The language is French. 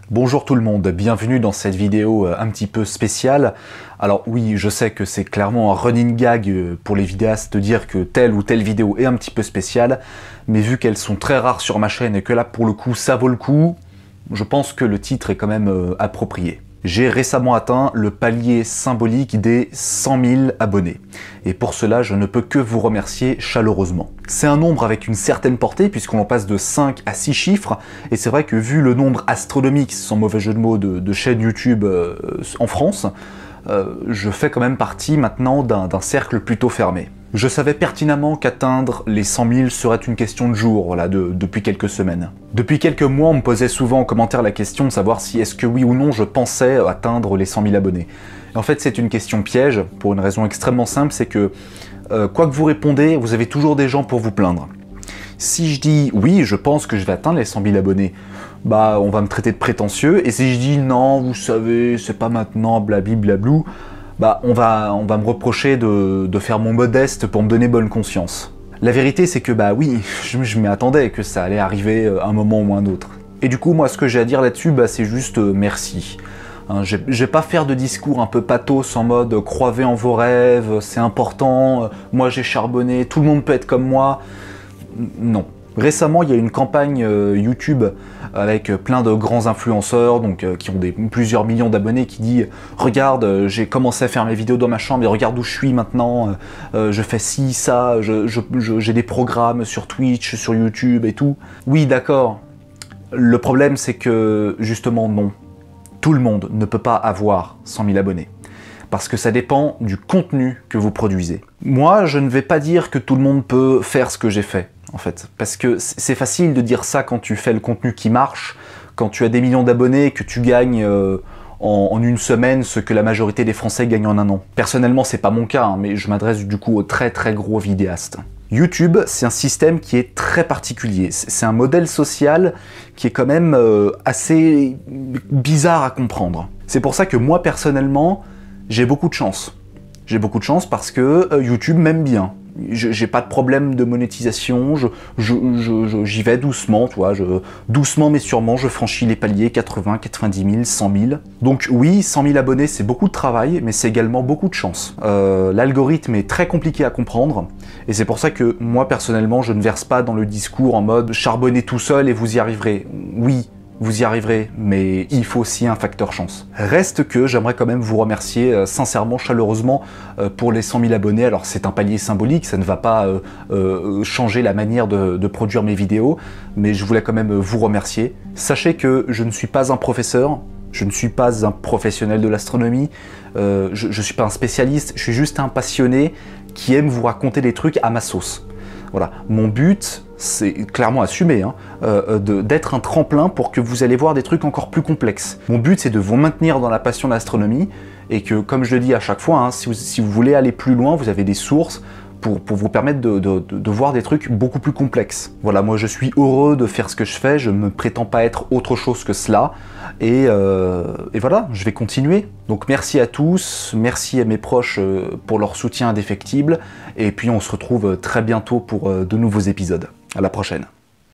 Bonjour tout le monde, bienvenue dans cette vidéo un petit peu spéciale. Alors oui, je sais que c'est clairement un running gag pour les vidéastes de dire que telle ou telle vidéo est un petit peu spéciale, mais vu qu'elles sont très rares sur ma chaîne et que là pour le coup ça vaut le coup, je pense que le titre est quand même approprié. J'ai récemment atteint le palier symbolique des 100 000 abonnés. Et pour cela, je ne peux que vous remercier chaleureusement. C'est un nombre avec une certaine portée, puisqu'on en passe de 5 à 6 chiffres. Et c'est vrai que vu le nombre astronomique, sans mauvais jeu de mots, de chaînes YouTube en France, je fais quand même partie maintenant d'un cercle plutôt fermé. Je savais pertinemment qu'atteindre les 100 000 serait une question de jours, voilà, depuis quelques semaines. Depuis quelques mois, on me posait souvent en commentaire la question de savoir si est-ce que oui ou non je pensais atteindre les 100 000 abonnés. Et en fait, c'est une question piège, pour une raison extrêmement simple, c'est que quoi que vous répondez, vous avez toujours des gens pour vous plaindre. Si je dis oui, je pense que je vais atteindre les 100 000 abonnés, bah on va me traiter de prétentieux, et si je dis non, vous savez, c'est pas maintenant, blabli-blablou, bah on va me reprocher de faire mon modeste pour me donner bonne conscience. La vérité c'est que bah oui, je m'y attendais que ça allait arriver à un moment ou un autre. Et du coup moi ce que j'ai à dire là-dessus, bah, c'est juste merci. Hein, je vais pas faire de discours un peu pathos en mode croyez en vos rêves, c'est important, moi j'ai charbonné, tout le monde peut être comme moi. Non. Récemment, il y a une campagne YouTube avec plein de grands influenceurs donc, qui ont plusieurs millions d'abonnés qui dit « Regarde, j'ai commencé à faire mes vidéos dans ma chambre et regarde où je suis maintenant, je fais ci, ça, j'ai des programmes sur Twitch, sur YouTube et tout. » Oui, d'accord. Le problème, c'est que, justement, non. Tout le monde ne peut pas avoir 100 000 abonnés. Parce que ça dépend du contenu que vous produisez. Moi, je ne vais pas dire que tout le monde peut faire ce que j'ai fait, en fait. Parce que c'est facile de dire ça quand tu fais le contenu qui marche, quand tu as des millions d'abonnés, que tu gagnes en une semaine ce que la majorité des Français gagnent en un an. Personnellement, c'est pas mon cas, hein, mais je m'adresse du coup aux très très gros vidéastes. YouTube, c'est un système qui est très particulier. C'est un modèle social qui est quand même assez bizarre à comprendre. C'est pour ça que moi, personnellement, j'ai beaucoup de chance. J'ai beaucoup de chance parce que YouTube m'aime bien. J'ai pas de problème de monétisation, j'y vais doucement, tu vois, doucement mais sûrement, je franchis les paliers 80, 90 000, 100 000. Donc oui, 100 000 abonnés, c'est beaucoup de travail, mais c'est également beaucoup de chance. L'algorithme est très compliqué à comprendre, et c'est pour ça que moi, personnellement, je ne verse pas dans le discours en mode « charbonnez tout seul et vous y arriverez ». Oui, vous y arriverez, mais il faut aussi un facteur chance. Reste que j'aimerais quand même vous remercier sincèrement, chaleureusement pour les 100 000 abonnés. Alors c'est un palier symbolique, ça ne va pas changer la manière de produire mes vidéos, mais je voulais quand même vous remercier. Sachez que je ne suis pas un professeur, je ne suis pas un professionnel de l'astronomie, je ne suis pas un spécialiste, je suis juste un passionné qui aime vous raconter des trucs à ma sauce. Voilà, mon but, c'est clairement assumé, hein, d'être un tremplin pour que vous allez voir des trucs encore plus complexes. Mon but, c'est de vous maintenir dans la passion de l'astronomie et que, comme je le dis à chaque fois, hein, si vous voulez aller plus loin, vous avez des sources pour vous permettre de voir des trucs beaucoup plus complexes. Voilà, moi je suis heureux de faire ce que je fais, je ne me prétends pas être autre chose que cela, et voilà, je vais continuer. Donc merci à tous, merci à mes proches pour leur soutien indéfectible, et puis on se retrouve très bientôt pour de nouveaux épisodes. À la prochaine.